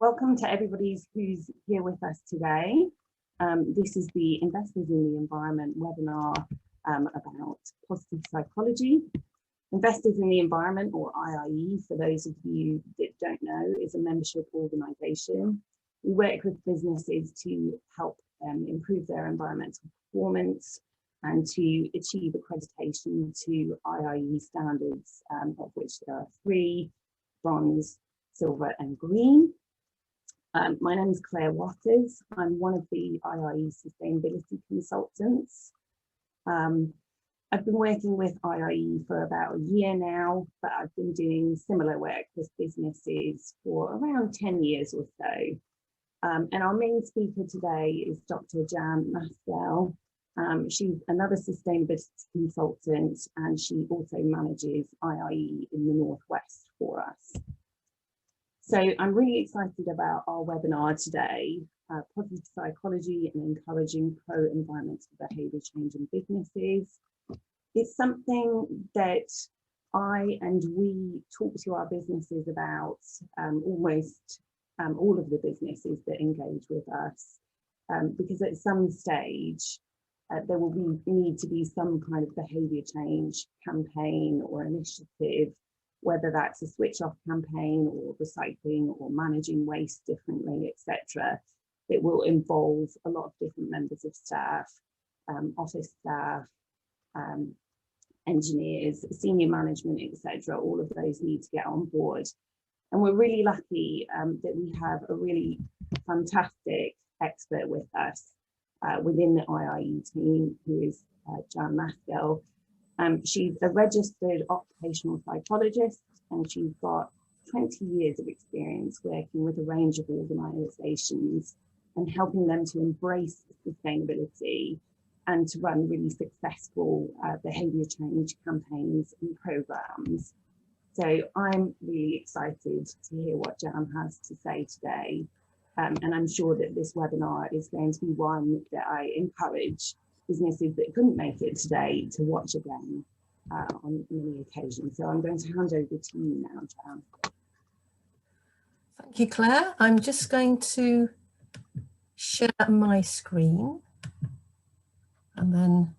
Welcome to everybody who's here with us today. This is the Investors in the Environment webinar about positive psychology. Investors in the Environment, or IIE, for those of you that don't know, is a membership organisation. We work with businesses to help improve their environmental performance and to achieve accreditation to IIE standards, of which there are 3: bronze, silver and green. My name is Claire Waters. I'm one of the IIE sustainability consultants. I've been working with IIE for about a year now, but I've been doing similar work with businesses for around 10 years or so. And our main speaker today is Dr Jan Maskell. She's another sustainability consultant, and she also manages IIE in the Northwest for us. So I'm really excited about our webinar today, positive psychology and encouraging pro-environmental behaviour change in businesses. It's something that I and we talk to our businesses about, almost all of the businesses that engage with us, because at some stage there will need to be some kind of behaviour change campaign or initiative, whether that's a switch off campaign or recycling or managing waste differently, etc. It will involve a lot of different members of staff, office staff, engineers, senior management, etc. All of those need to get on board. And we're really lucky that we have a really fantastic expert with us within the IIE team, who is Jan Maskell. She's a registered occupational psychologist, and she's got 20 years of experience working with a range of organisations and helping them to embrace sustainability and to run really successful behaviour change campaigns and programmes. So I'm really excited to hear what Jan has to say today. And I'm sure that this webinar is going to be one that I encourage businesses that couldn't make it today to watch again on many occasions. So I'm going to hand over to you now, Jan. Thank you, Claire. I'm just going to share my screen and then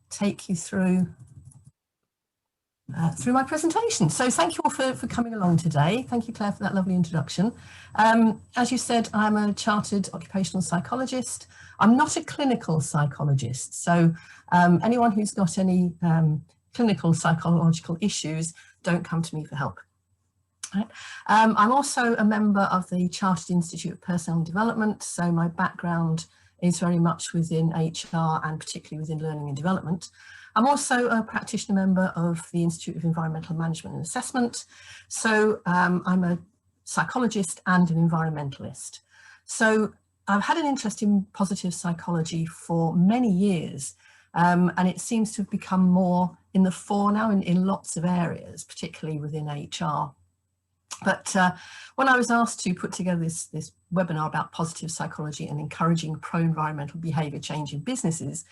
take you through my presentation. So thank you all for coming along today. Thank you, Claire, for that lovely introduction. As you said, I'm a chartered occupational psychologist. I'm not a clinical psychologist, so anyone who's got any clinical psychological issues, don't come to me for help. Right. I'm also a member of the Chartered Institute of Personnel Development, so my background is very much within HR and particularly within learning and development. I'm also a practitioner member of the Institute of Environmental Management and Assessment, so I'm a psychologist and an environmentalist. So I've had an interest in positive psychology for many years, and it seems to have become more in the fore now in lots of areas, particularly within HR. But when I was asked to put together this webinar about positive psychology and encouraging pro-environmental behaviour change in businesses,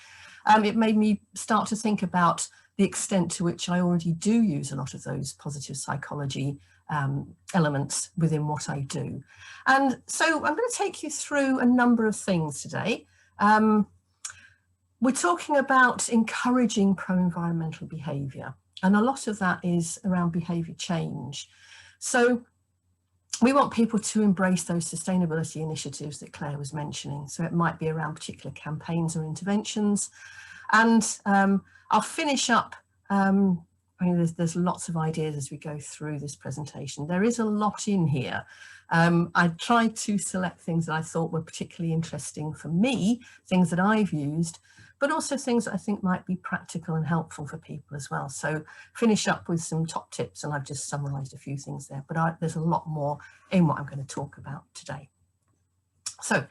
it made me start to think about the extent to which I already do use a lot of those positive psychology elements within what I do. And so I'm going to take you through a number of things today. We're talking about encouraging pro-environmental behaviour, and a lot of that is around behaviour change. So we want people to embrace those sustainability initiatives that Claire was mentioning. So it might be around particular campaigns or interventions. And I'll finish up, I mean, there's lots of ideas as we go through this presentation. There is a lot in here. I tried to select things that I thought were particularly interesting for me, things that I've used, but also things that I think might be practical and helpful for people as well. So finish up with some top tips, and I've just summarised a few things there, but there's a lot more in what I'm going to talk about today. So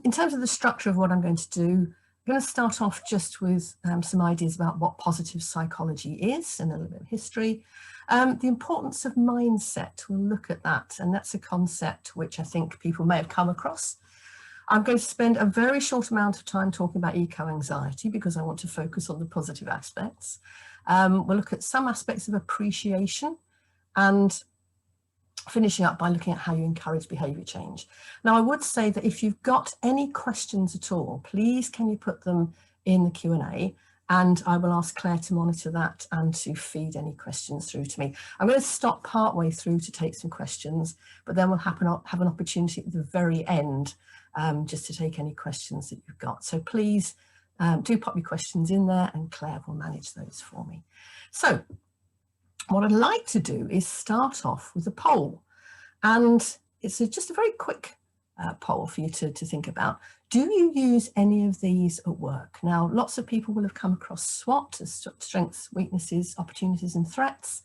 in terms of the structure of what I'm going to do, I'm going to start off just with some ideas about what positive psychology is and a little bit of history. The importance of mindset, we'll look at that, and that's a concept which I think people may have come across. I'm going to spend a very short amount of time talking about eco-anxiety because I want to focus on the positive aspects. We'll look at some aspects of appreciation, and finishing up by looking at how you encourage behaviour change. Now, I would say that if you've got any questions at all, please can you put them in the Q&A, and I will ask Claire to monitor that and to feed any questions through to me. I'm going to stop partway through to take some questions, but then we'll have an opportunity at the very end just to take any questions that you've got. So please do pop your questions in there, and Claire will manage those for me. So what I'd like to do is start off with a poll, and it's just a very quick poll for you to think about. Do you use any of these at work? Now, lots of people will have come across SWOT as strengths, weaknesses, opportunities and threats,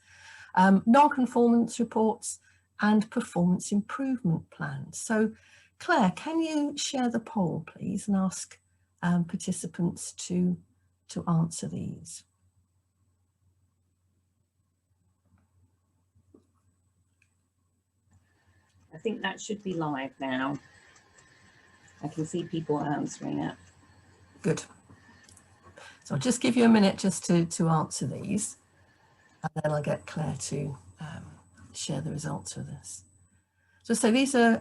non-conformance reports and performance improvement plans. So Claire, can you share the poll, please, and ask participants to answer these? I think that should be live now. I can see people answering it. Good. So I'll just give you a minute just to answer these, and then I'll get Claire to share the results with us. So these are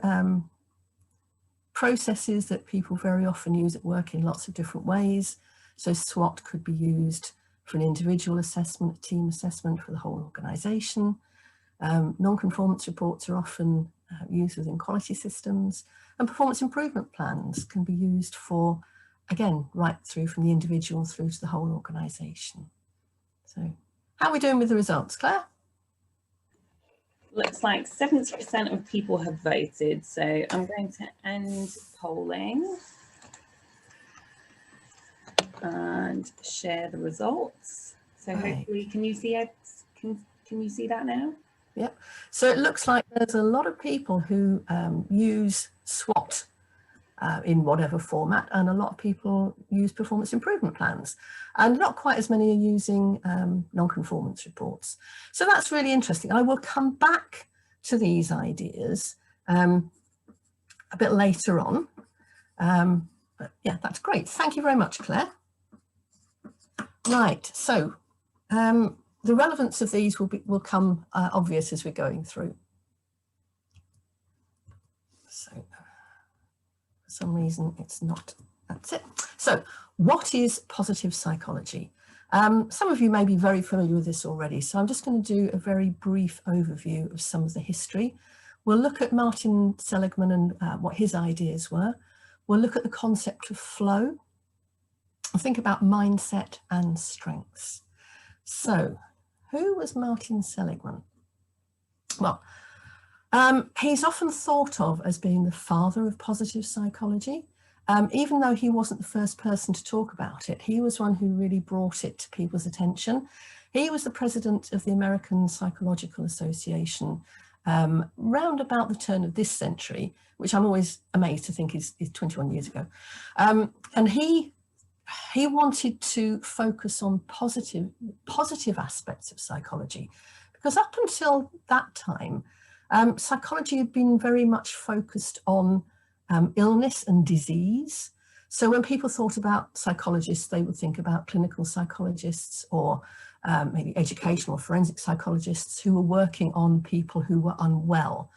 processes that people very often use at work in lots of different ways. So SWOT could be used for an individual assessment, a team assessment for the whole organisation. Non-conformance reports are often used within quality systems, and performance improvement plans can be used for, again, right through from the individual through to the whole organisation. So how are we doing with the results, Claire? Looks like 70% of people have voted, so I'm going to end polling and share the results. So hopefully, can you see it? Can you see that now? Yep. So it looks like there's a lot of people who use SWOT in whatever format, and a lot of people use performance improvement plans, and not quite as many are using non-conformance reports. So that's really interesting. I will come back to these ideas a bit later on. But yeah, that's great. Thank you very much, Claire. Right. So the relevance of these will come obvious as we're going through. So for some reason it's not, that's it. So what is positive psychology? Some of you may be very familiar with this already, so I'm just going to do a very brief overview of some of the history. We'll look at Martin Seligman and what his ideas were. We'll look at the concept of flow. We'll think about mindset and strengths. So who was Martin Seligman? Well, he's often thought of as being the father of positive psychology. Even though he wasn't the first person to talk about it, he was one who really brought it to people's attention. He was the president of the American Psychological Association round about the turn of this century, which I'm always amazed to think is 21 years ago. And he wanted to focus on positive aspects of psychology, because up until that time, psychology had been very much focused on illness and disease. So when people thought about psychologists, they would think about clinical psychologists or maybe educational forensic psychologists who were working on people who were unwell.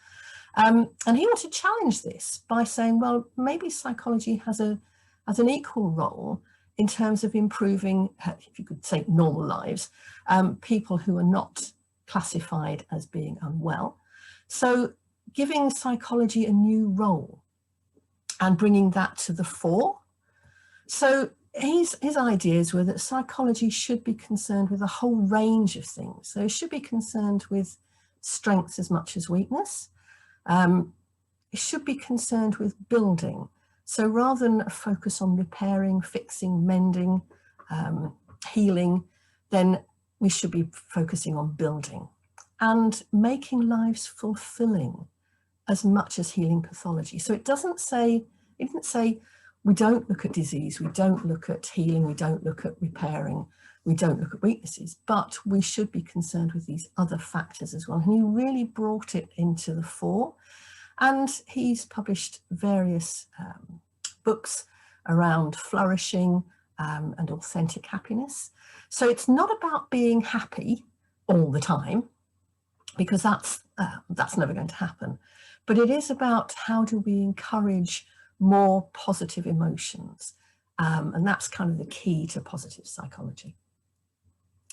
And he wanted to challenge this by saying, well, maybe psychology has an equal role in terms of improving, if you could say, normal lives, people who are not classified as being unwell. So giving psychology a new role and bringing that to the fore. So his ideas were that psychology should be concerned with a whole range of things. So it should be concerned with strengths as much as weakness. It should be concerned with building. So rather than a focus on repairing, fixing, mending, healing, then we should be focusing on building and making lives fulfilling as much as healing pathology. So it didn't say we don't look at disease, we don't look at healing, we don't look at repairing, we don't look at weaknesses, but we should be concerned with these other factors as well. And he really brought it into the fore. And he's published various books around flourishing and authentic happiness. So it's not about being happy all the time, because that's never going to happen. But it is about how do we encourage more positive emotions, and that's kind of the key to positive psychology.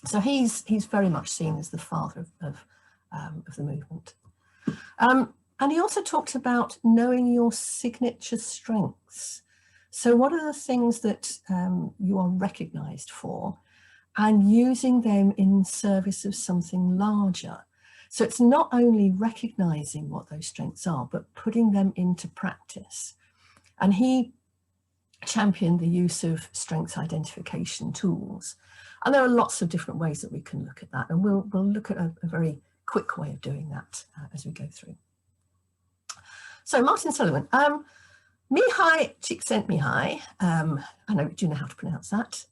So he's very much seen as the father of the movement. And he also talked about knowing your signature strengths. So what are the things that you are recognised for, and using them in service of something larger. So it's not only recognising what those strengths are, but putting them into practice. And he championed the use of strengths identification tools. And there are lots of different ways that we can look at that. And we'll look at a very quick way of doing that as we go through. So Martin Seligman, Mihai Csikszentmihalyi, I know, do you know how to pronounce that,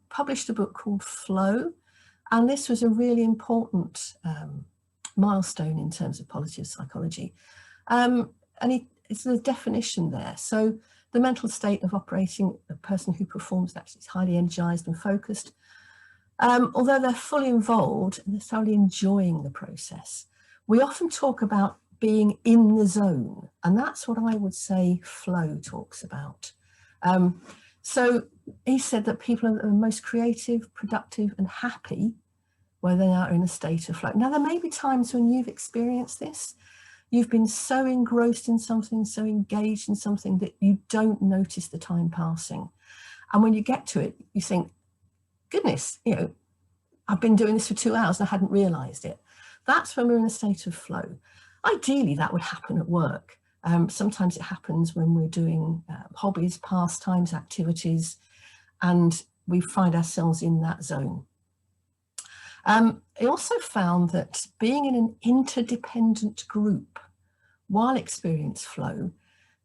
published a book called Flow. And this was a really important milestone in terms of positive psychology. And it's the definition there. So the mental state of operating a person who performs that is highly energized and focused, although they're fully involved and they're thoroughly enjoying the process. We often talk about being in the zone, and that's what I would say flow talks about. So he said that people are the most creative, productive and happy where they are in a state of flow. Now, there may be times when you've experienced this. You've been so engrossed in something, so engaged in something that you don't notice the time passing. And when you get to it, you think, goodness, you know, I've been doing this for 2 hours and I hadn't realized it. That's when we're in a state of flow. Ideally, that would happen at work. Sometimes it happens when we're doing hobbies, pastimes, activities, and we find ourselves in that zone. He also found that being in an interdependent group while experiencing flow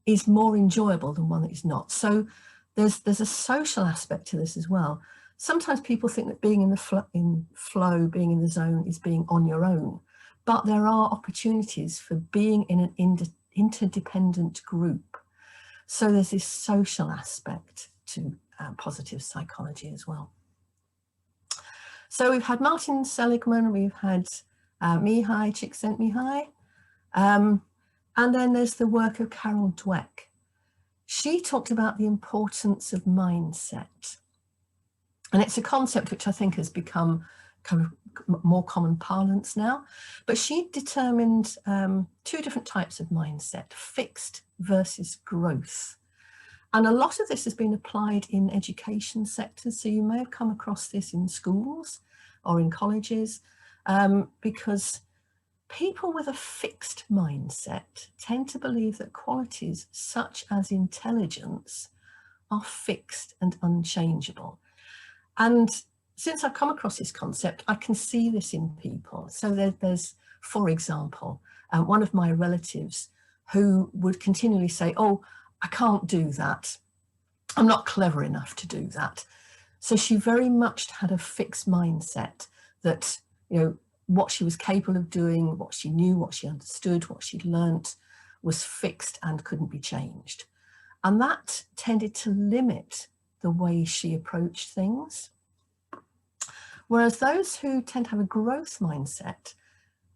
is more enjoyable than one that is not. So there's a social aspect to this as well. Sometimes people think that being in flow, being in the zone is being on your own, but there are opportunities for being in an interdependent group. So there's this social aspect to positive psychology as well. So we've had Martin Seligman, we've had Mihai Csikszentmihalyi, and then there's the work of Carol Dweck. She talked about the importance of mindset. And it's a concept which I think has become kind of more common parlance now. But she determined 2 different types of mindset, fixed versus growth. And a lot of this has been applied in education sectors. So you may have come across this in schools or in colleges, because people with a fixed mindset tend to believe that qualities such as intelligence are fixed and unchangeable. And since I've come across this concept, I can see this in people. So there's, for example, one of my relatives who would continually say, oh, I can't do that. I'm not clever enough to do that. So she very much had a fixed mindset that, you know, what she was capable of doing, what she knew, what she understood, what she'd learnt was fixed and couldn't be changed. And that tended to limit the way she approached things. Whereas those who tend to have a growth mindset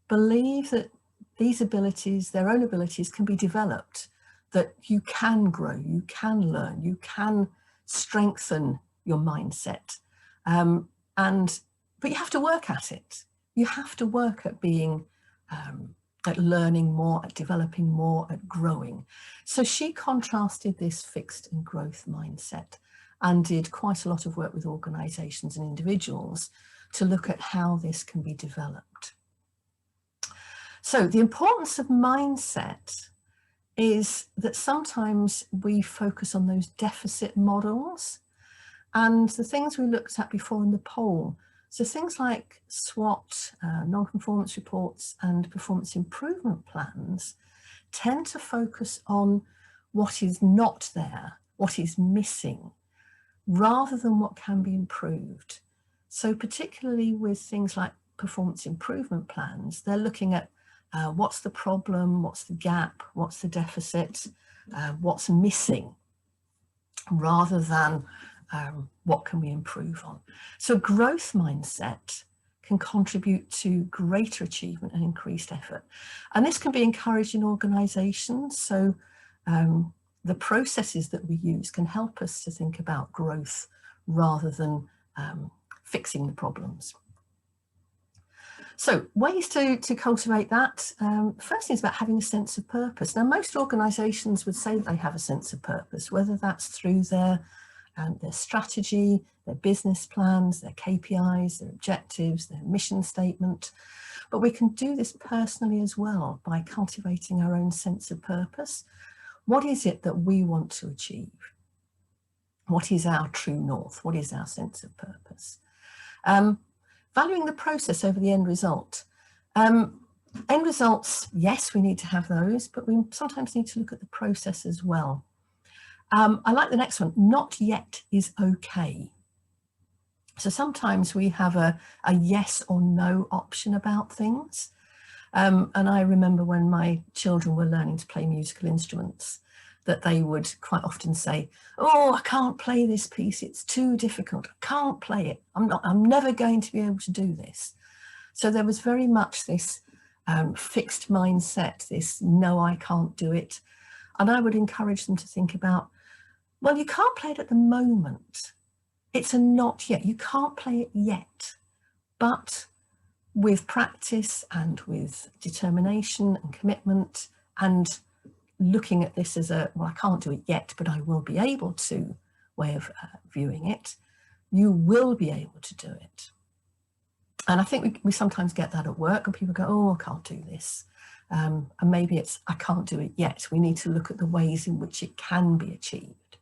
believe that these abilities, their own abilities, can be developed, that you can grow, you can learn, you can strengthen your mindset. But you have to work at it. You have to work at being, at learning more, at developing more, at growing. So she contrasted this fixed and growth mindset and did quite a lot of work with organisations and individuals to look at how this can be developed. So the importance of mindset is that sometimes we focus on those deficit models and the things we looked at before in the poll. So things like SWOT, non-conformance reports and performance improvement plans tend to focus on what is not there, what is missing, rather than what can be improved. So particularly with things like performance improvement plans, they're looking at what's the problem, what's the gap, what's the deficit, what's missing, rather than what can we improve on. So growth mindset can contribute to greater achievement and increased effort. And this can be encouraged in organisations. So the processes that we use can help us to think about growth rather than fixing the problems. So ways to cultivate that. First thing is about having a sense of purpose. Now, most organisations would say they have a sense of purpose, whether that's through their strategy, their business plans, their KPIs, their objectives, their mission statement. But we can do this personally as well by cultivating our own sense of purpose. What is it that we want to achieve? What is our true north? What is our sense of purpose? Valuing the process over the end result. End results, yes, we need to have those, but we sometimes need to look at the process as well. I like the next one, not yet is okay. So sometimes we have a yes or no option about things. And I remember when my children were learning to play musical instruments, that they would quite often say, oh, I can't play this piece, it's too difficult, I can't play it, I'm never going to be able to do this. So there was very much this fixed mindset, this no, I can't do it. And I would encourage them to think about, well, you can't play it at the moment. It's a not yet, you can't play it yet. But with practice and with determination and commitment and looking at this as a, well, I can't do it yet, but I will be able to way of viewing it, you will be able to do it. And I think we sometimes get that at work and people go, oh, I can't do this. And maybe it's, I can't do it yet. We need to look at the ways in which it can be achieved.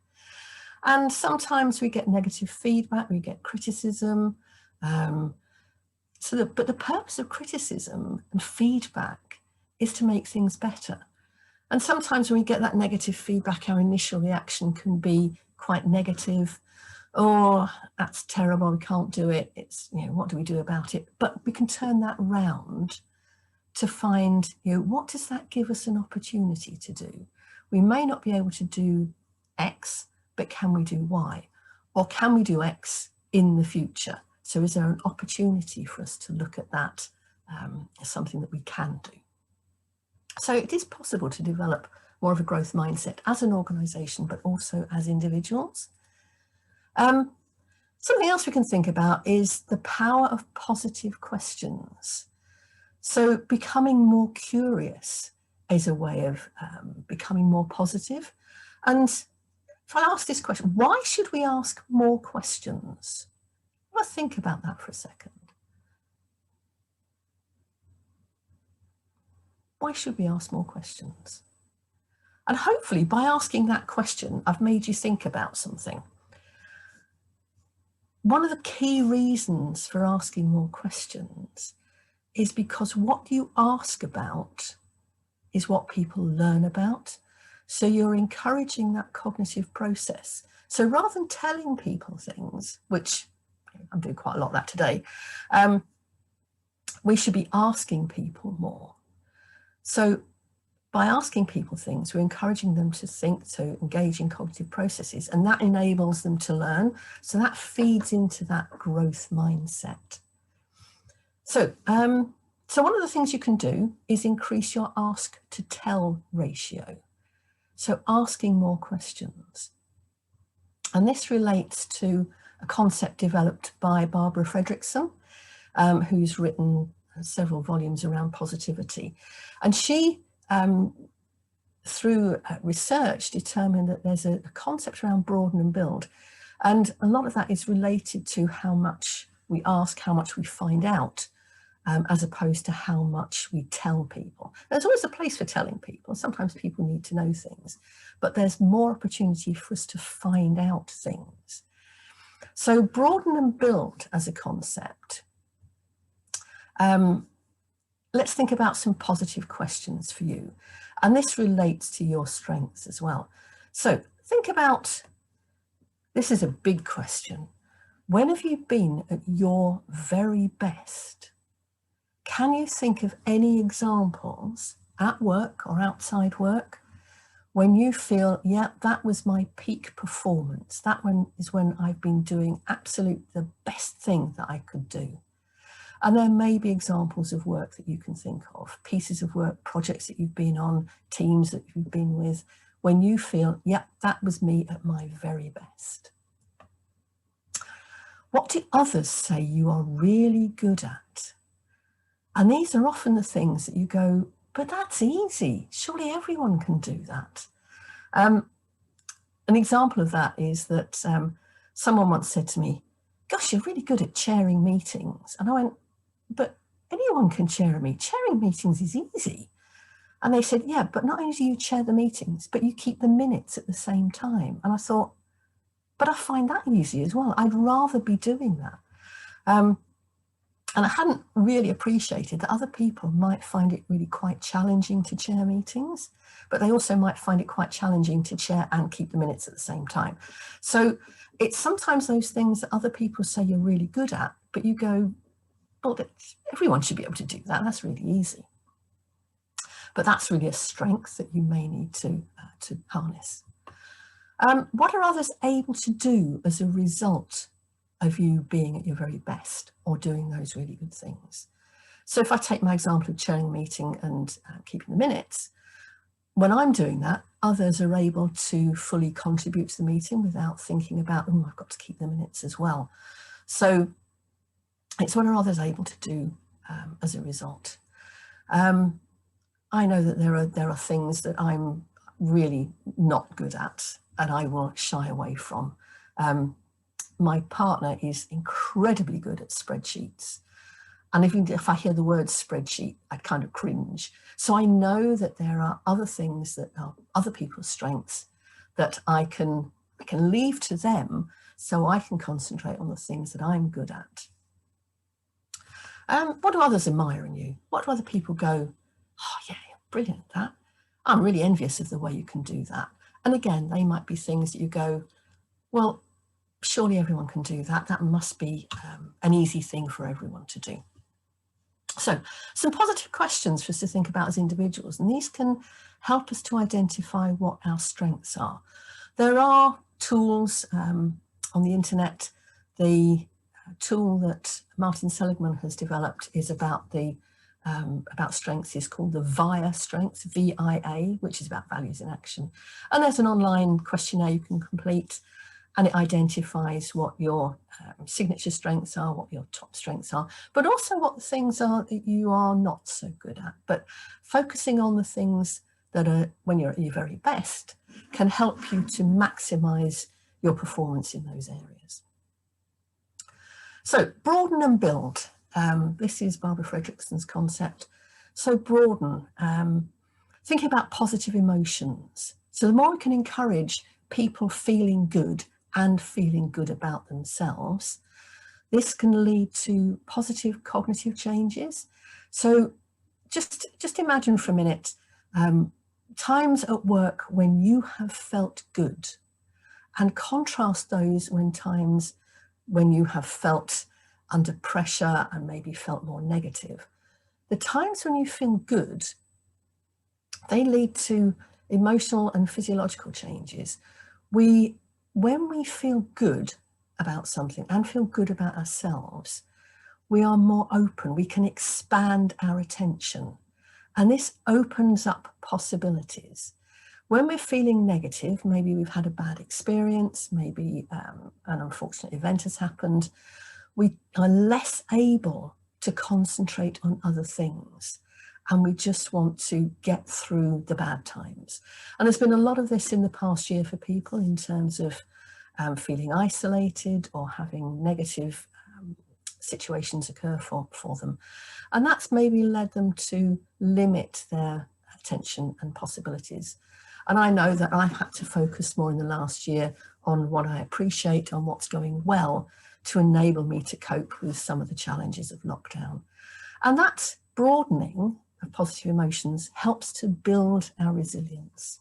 And sometimes we get negative feedback, we get criticism. But the purpose of criticism and feedback is to make things better. And sometimes when we get that negative feedback, our initial reaction can be quite negative. Oh, that's terrible, we can't do it. It's, you know, what do we do about it? But we can turn that round to find, you know, what does that give us an opportunity to do? We may not be able to do X, but can we do Y? Or can we do X in the future? So is there an opportunity for us to look at that as something that we can do? So it is possible to develop more of a growth mindset as an organisation, but also as individuals. Something else we can think about is the power of positive questions. So becoming more curious is a way of becoming more positive. And if I ask this question, why should we ask more questions? Well, think about that for a second. Why should we ask more questions? And hopefully by asking that question, I've made you think about something. One of the key reasons for asking more questions is because what you ask about is what people learn about. So you're encouraging that cognitive process. So rather than telling people things, which I'm doing quite a lot of that today, we should be asking people more. So by asking people things, we're encouraging them to think, to engage in cognitive processes, and that enables them to learn. So that feeds into that growth mindset. So, so one of the things you can do is increase your ask to tell ratio. So asking more questions. And this relates to a concept developed by Barbara Fredrickson, who's written several volumes around positivity. And she, through research, determined that there's a concept around broaden and build. And a lot of that is related to how much we ask, how much we find out, as opposed to how much we tell people. There's always a place for telling people. Sometimes people need to know things, but there's more opportunity for us to find out things. So broaden and build as a concept. Let's think about some positive questions for you. And this relates to your strengths as well. So think about, this is a big question. When have you been at your very best? Can you think of any examples at work or outside work when you feel, yeah, that was my peak performance. That one is when I've been doing absolute the best thing that I could do. And there may be examples of work that you can think of, pieces of work, projects that you've been on, teams that you've been with, when you feel, yeah, that was me at my very best. What do others say you are really good at? And these are often the things that you go, but that's easy. Surely everyone can do that. An example of that is that someone once said to me, gosh, you're really good at chairing meetings. And I went, but anyone can chair a meeting. Chairing meetings is easy. And they said, yeah, but not only do you chair the meetings, but you keep the minutes at the same time. And I thought, but I find that easy as well. I'd rather be doing that. And I hadn't really appreciated that other people might find it really quite challenging to chair meetings, but they also might find it quite challenging to chair and keep the minutes at the same time. So it's sometimes those things that other people say you're really good at, but you go, well, everyone should be able to do that. That's really easy. But that's really a strength that you may need to harness. What are others able to do as a result of you being at your very best or doing those really good things? So if I take my example of chairing a meeting and keeping the minutes, when I'm doing that, others are able to fully contribute to the meeting without thinking about, oh, I've got to keep the minutes as well. So it's what are others able to do as a result. I know that there are things that I'm really not good at and I will shy away from. My partner is incredibly good at spreadsheets. And if I hear the word spreadsheet, I kind of cringe. So I know that there are other things that are other people's strengths that I can leave to them so I can concentrate on the things that I'm good at. What do others admire in you? What do other people go, oh yeah, you're brilliant at that. I'm really envious of the way you can do that. And again, they might be things that you go, well, surely everyone can do that. That must be an easy thing for everyone to do. So some positive questions for us to think about as individuals, and these can help us to identify what our strengths are. There are tools on the internet. The tool that Martin Seligman has developed is about strengths is called the VIA strengths, VIA, which is about values in action. And there's an online questionnaire you can complete, and it identifies what your signature strengths are, what your top strengths are, but also what the things are that you are not so good at. But focusing on the things that are, when you're at your very best, can help you to maximize your performance in those areas. So broaden and build. This is Barbara Fredrickson's concept. So broaden, thinking about positive emotions. So the more we can encourage people feeling good and feeling good about themselves, this can lead to positive cognitive changes. So just imagine for a minute, times at work when you have felt good, and contrast those times when you have felt under pressure and maybe felt more negative. The times when you feel good, they lead to emotional and physiological changes. When we feel good about something and feel good about ourselves, we are more open, we can expand our attention, and this opens up possibilities. When we're feeling negative, maybe we've had a bad experience, maybe an unfortunate event has happened, we are less able to concentrate on other things, and we just want to get through the bad times. And there's been a lot of this in the past year for people in terms of feeling isolated or having negative situations occur for them. And that's maybe led them to limit their attention and possibilities. And I know that I've had to focus more in the last year on what I appreciate, on what's going well, to enable me to cope with some of the challenges of lockdown. And that broadening of positive emotions helps to build our resilience.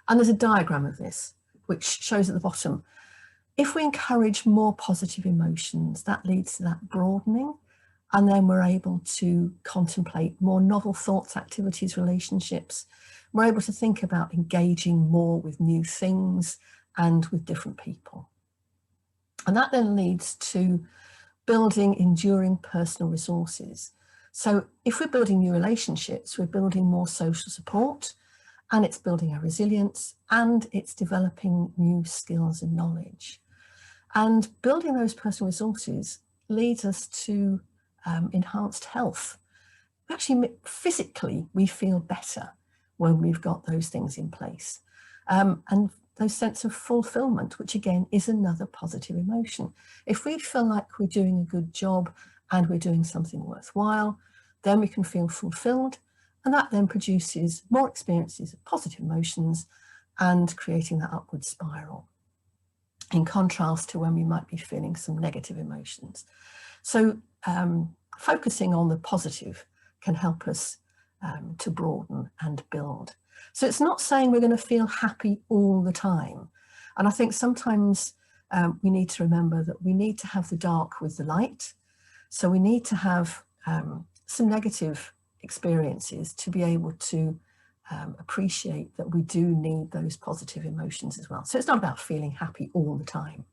And there's a diagram of this, which shows at the bottom, if we encourage more positive emotions, that leads to that broadening, and then we're able to contemplate more novel thoughts, activities, relationships. We're able to think about engaging more with new things and with different people. And that then leads to building enduring personal resources. So if we're building new relationships, we're building more social support, and it's building our resilience, and it's developing new skills and knowledge. And building those personal resources leads us to enhanced health. Actually, physically, we feel better when we've got those things in place. And those sense of fulfillment, which again is another positive emotion. If we feel like we're doing a good job and we're doing something worthwhile, then we can feel fulfilled, and that then produces more experiences of positive emotions and creating that upward spiral, in contrast to when we might be feeling some negative emotions. So focusing on the positive can help us to broaden and build. So it's not saying we're going to feel happy all the time. And I think sometimes we need to remember that we need to have the dark with the light. So we need to have some negative experiences to be able to appreciate that we do need those positive emotions as well. So it's not about feeling happy all the time.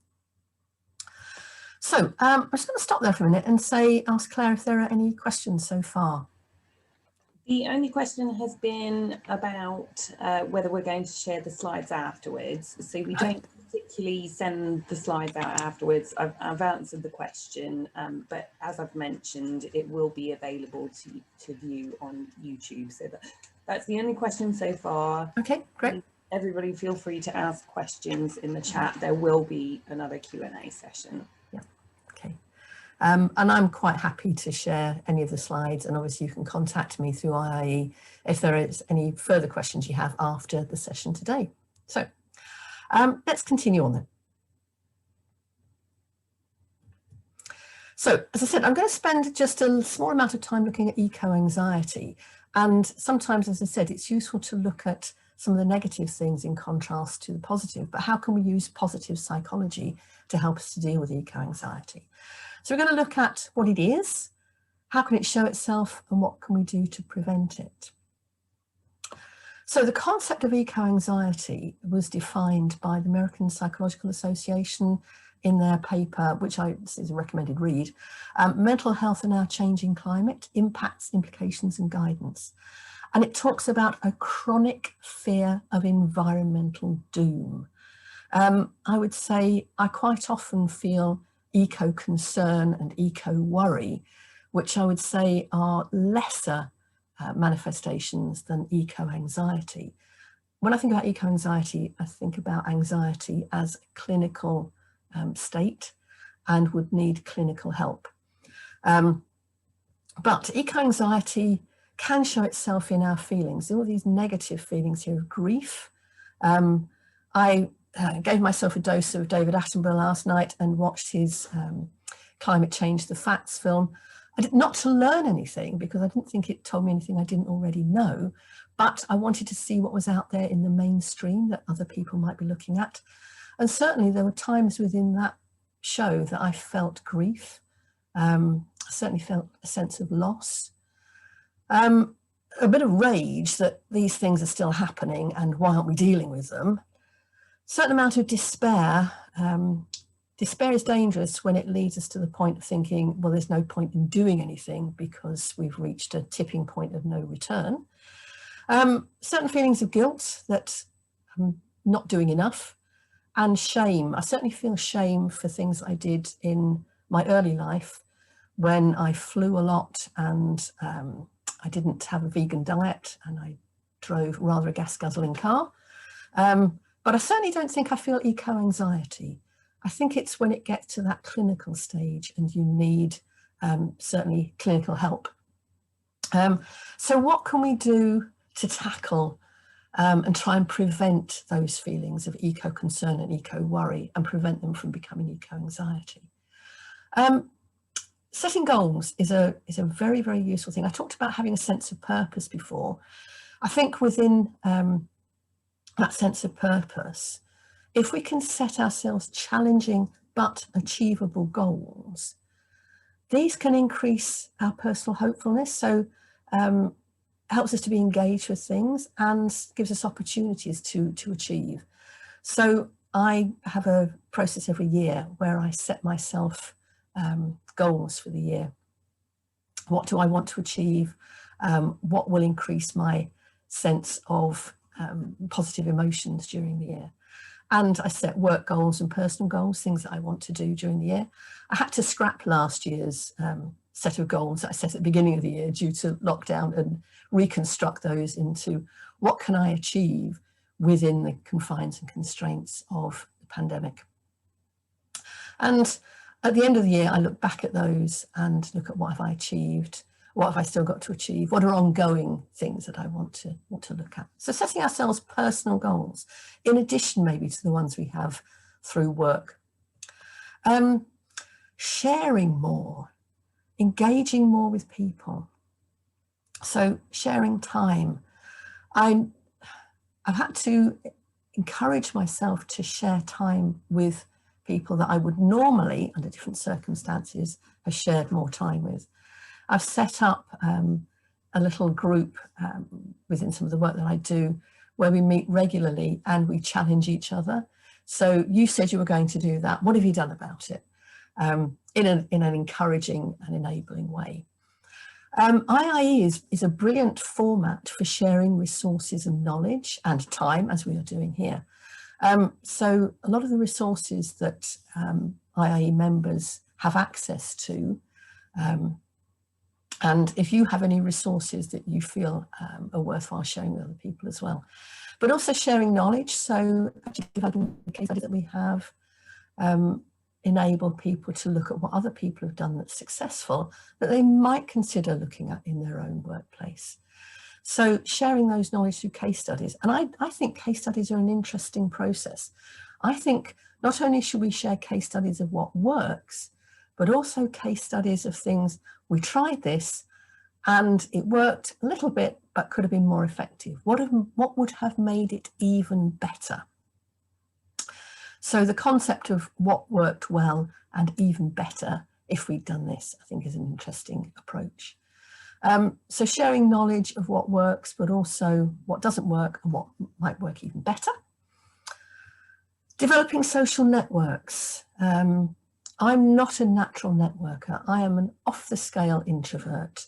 So I'm just going to stop there for a minute and ask Claire if there are any questions so far. The only question has been about whether we're going to share the slides afterwards. So we don't particularly send the slides out afterwards. I've answered the question, but as I've mentioned, it will be available to view on YouTube. So that's the only question so far. Okay, great. Everybody feel free to ask questions in the chat. There will be another Q&A session. Yeah, okay. And I'm quite happy to share any of the slides, and obviously you can contact me through IIE if there is any further questions you have after the session today. So let's continue on then. So as I said, I'm going to spend just a small amount of time looking at eco-anxiety, and sometimes, as I said, it's useful to look at some of the negative things in contrast to the positive, but how can we use positive psychology to help us to deal with eco-anxiety? So we're going to look at what it is, how can it show itself, and what can we do to prevent it. So the concept of eco-anxiety was defined by the American Psychological Association in their paper, which this is a recommended read, Mental Health in Our Changing Climate, Impacts, Implications and Guidance. And it talks about a chronic fear of environmental doom. I would say I quite often feel eco-concern and eco-worry, which I would say are lesser manifestations than eco-anxiety. When I think about eco-anxiety, I think about anxiety as a clinical state and would need clinical help. But eco-anxiety can show itself in our feelings, all these negative feelings here of grief. I gave myself a dose of David Attenborough last night and watched his Climate Change the Facts film. Not to learn anything, because I didn't think it told me anything I didn't already know, but I wanted to see what was out there in the mainstream that other people might be looking at. And certainly there were times within that show that I felt grief. I certainly felt a sense of loss. A bit of rage that these things are still happening and why aren't we dealing with them. Certain amount of despair. Despair is dangerous when it leads us to the point of thinking, well, there's no point in doing anything because we've reached a tipping point of no return. Certain feelings of guilt that I'm not doing enough, and shame. I certainly feel shame for things I did in my early life when I flew a lot and I didn't have a vegan diet and I drove rather a gas guzzling car. But I certainly don't think I feel eco-anxiety. I think it's when it gets to that clinical stage and you need certainly clinical help. So what can we do to tackle and try and prevent those feelings of eco-concern and eco-worry and prevent them from becoming eco-anxiety? Setting goals is a very, very useful thing. I talked about having a sense of purpose before. I think within that sense of purpose, if we can set ourselves challenging but achievable goals, these can increase our personal hopefulness. So helps us to be engaged with things and gives us opportunities to achieve. So I have a process every year where I set myself goals for the year. What do I want to achieve? What will increase my sense of positive emotions during the year? And I set work goals and personal goals, things that I want to do during the year. I had to scrap last year's set of goals that I set at the beginning of the year due to lockdown and reconstruct those into what can I achieve within the confines and constraints of the pandemic. And at the end of the year, I look back at those and look at what have I achieved, what have I still got to achieve, what are ongoing things that I want to look at. So setting ourselves personal goals, in addition maybe to the ones we have through work. Sharing more, engaging more with people. So sharing time. I've had to encourage myself to share time with people that I would normally, under different circumstances, have shared more time with. I've set up a little group within some of the work that I do where we meet regularly and we challenge each other. So you said you were going to do that. What have you done about it? In an encouraging and enabling way. IIE is a brilliant format for sharing resources and knowledge and time, as we are doing here. So a lot of the resources that IIE members have access to, and if you have any resources that you feel are worthwhile sharing with other people as well, but also sharing knowledge. So the case studies that we have enable people to look at what other people have done that's successful that they might consider looking at in their own workplace. So sharing those knowledge through case studies. And I think case studies are an interesting process. I think not only should we share case studies of what works, but also case studies of things, we tried this and it worked a little bit, but could have been more effective. What would have made it even better? So the concept of what worked well and even better if we'd done this, I think is an interesting approach. So sharing knowledge of what works, but also what doesn't work and what might work even better. Developing social networks. I'm not a natural networker. I am an off-the-scale introvert.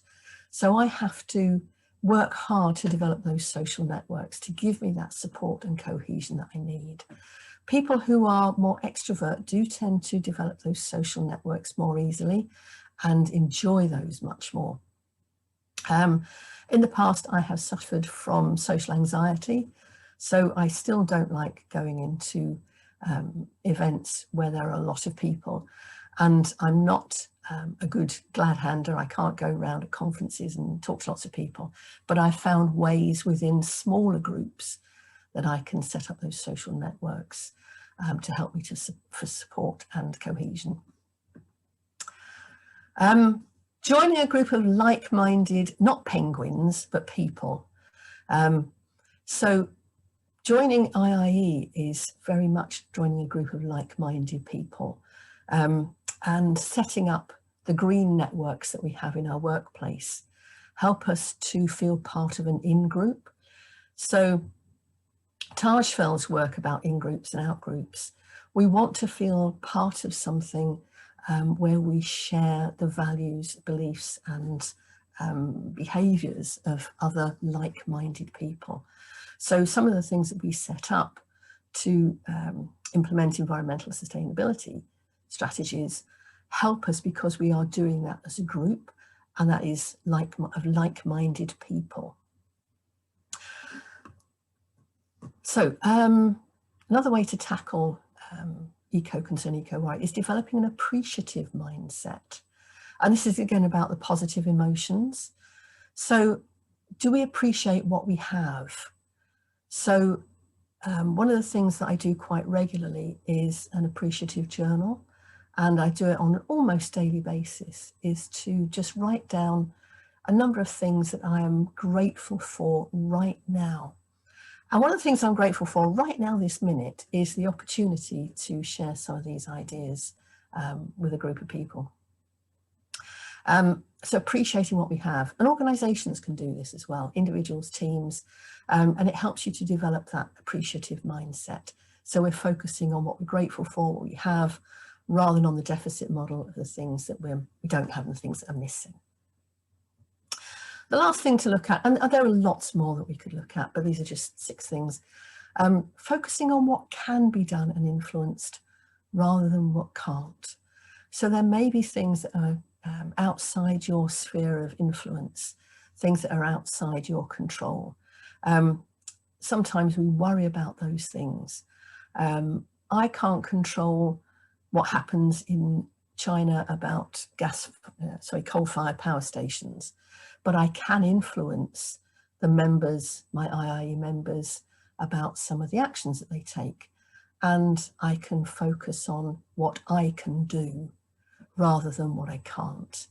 So I have to work hard to develop those social networks to give me that support and cohesion that I need. People who are more extrovert do tend to develop those social networks more easily and enjoy those much more. In the past, I have suffered from social anxiety, so I still don't like going into events where there are a lot of people, and I'm not a good glad hander. I can't go around at conferences and talk to lots of people, but I've found ways within smaller groups that I can set up those social networks to help me for support and cohesion. Joining a group of like-minded, not penguins, but people. So joining IIE is very much joining a group of like-minded people and setting up the green networks that we have in our workplace help us to feel part of an in-group. So Tajfeld's work about in-groups and out-groups, we want to feel part of something where we share the values, beliefs and behaviours of other like-minded people. So some of the things that we set up to implement environmental sustainability strategies help us because we are doing that as a group, and that is of like-minded people. So another way to tackle eco-concern, eco-right is developing an appreciative mindset. And this is again about the positive emotions. So do we appreciate what we have? So one of the things that I do quite regularly is an appreciative journal, and I do it on an almost daily basis, is to just write down a number of things that I am grateful for right now. And one of the things I'm grateful for right now, this minute, is the opportunity to share some of these ideas with a group of people. So appreciating what we have, and organisations can do this as well, individuals, teams, and it helps you to develop that appreciative mindset. So we're focusing on what we're grateful for, what we have, rather than on the deficit model of the things that we don't have and the things that are missing. The last thing to look at, and there are lots more that we could look at, but these are just 6 things, focusing on what can be done and influenced rather than what can't. So there may be things that are outside your sphere of influence, things that are outside your control. Sometimes we worry about those things. I can't control what happens in China about coal-fired power stations, but I can influence the members, my IIE members, about some of the actions that they take. And I can focus on what I can do rather than what I can't.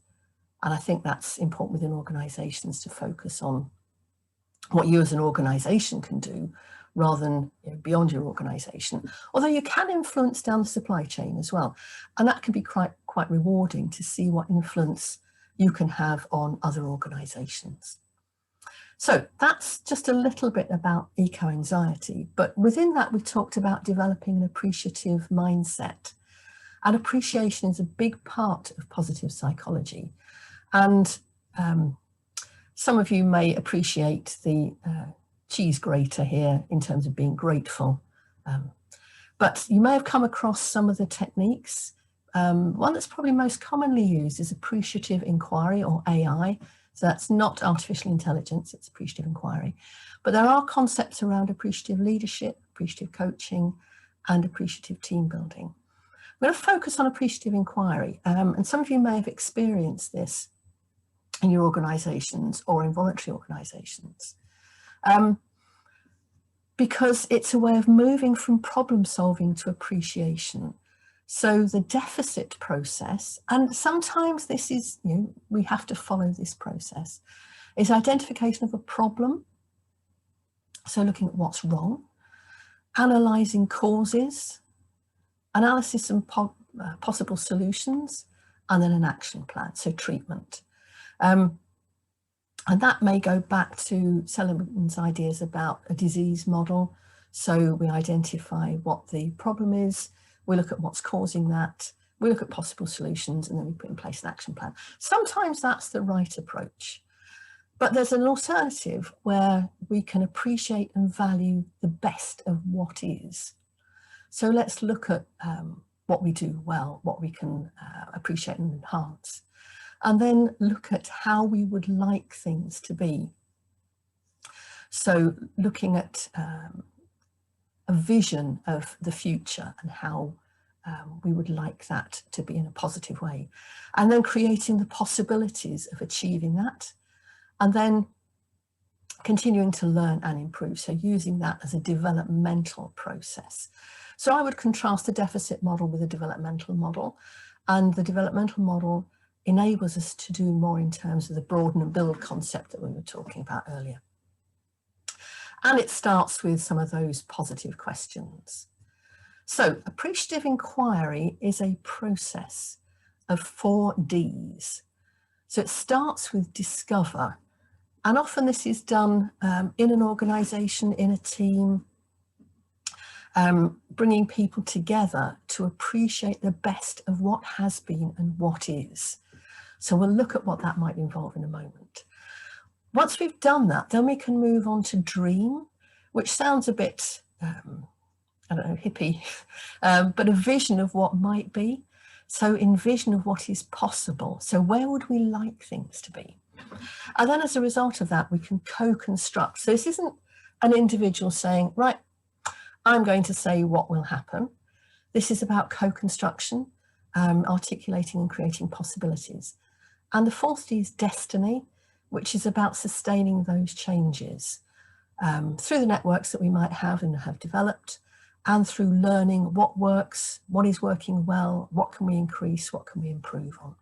And I think that's important within organisations, to focus on what you as an organisation can do rather than beyond your organisation. Although you can influence down the supply chain as well. And that can be quite rewarding to see what influence you can have on other organisations. So that's just a little bit about eco-anxiety. But within that, we talked about developing an appreciative mindset. And appreciation is a big part of positive psychology. And some of you may appreciate the cheese grater here in terms of being grateful. But you may have come across some of the techniques. One that's probably most commonly used is appreciative inquiry, or AI. So that's not artificial intelligence, it's appreciative inquiry. But there are concepts around appreciative leadership, appreciative coaching, and appreciative team building. I'm going to focus on appreciative inquiry, and some of you may have experienced this in your organisations or in voluntary organisations, because it's a way of moving from problem solving to appreciation. So the deficit process, and sometimes this is, we have to follow this process, is identification of a problem. So looking at what's wrong, analysing causes, analysis and possible solutions, and then an action plan, so treatment. And that may go back to Seligman's ideas about a disease model. So we identify what the problem is, we look at what's causing that, we look at possible solutions, and then we put in place an action plan. Sometimes that's the right approach. But there's an alternative where we can appreciate and value the best of what is. So let's look at what we do well, what we can appreciate and enhance, and then look at how we would like things to be. So looking at a vision of the future and how we would like that to be in a positive way, and then creating the possibilities of achieving that, and then continuing to learn and improve. So using that as a developmental process. So I would contrast the deficit model with a developmental model, and the developmental model enables us to do more in terms of the broaden and build concept that we were talking about earlier. And it starts with some of those positive questions. So appreciative inquiry is a process of 4 Ds. So it starts with discover, and often this is done in an organisation, in a team, bringing people together to appreciate the best of what has been and what is. So we'll look at what that might involve in a moment. Once we've done that, then we can move on to dream, which sounds a bit, I don't know, hippie, but a vision of what might be. So envision of what is possible. So where would we like things to be? And then as a result of that, we can co-construct. So this isn't an individual saying, right, I'm going to say what will happen. This is about co-construction, articulating and creating possibilities. And the 4th D is destiny, which is about sustaining those changes through the networks that we might have and have developed, and through learning what works, what is working well, what can we increase, what can we improve on.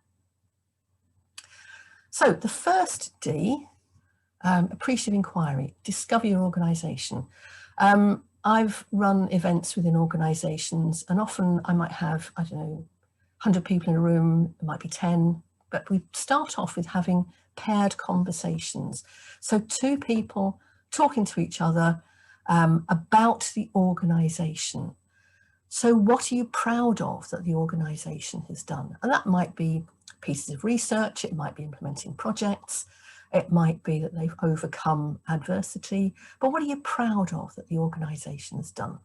So the first D, appreciative inquiry, discover your organisation. I've run events within organisations, and often I might have, I don't know, 100 people in a room, it might be 10, but we start off with having paired conversations. So 2 people talking to each other about the organisation. So what are you proud of that the organisation has done? And that might be pieces of research, it might be implementing projects, it might be that they've overcome adversity, but what are you proud of that the organisation has done?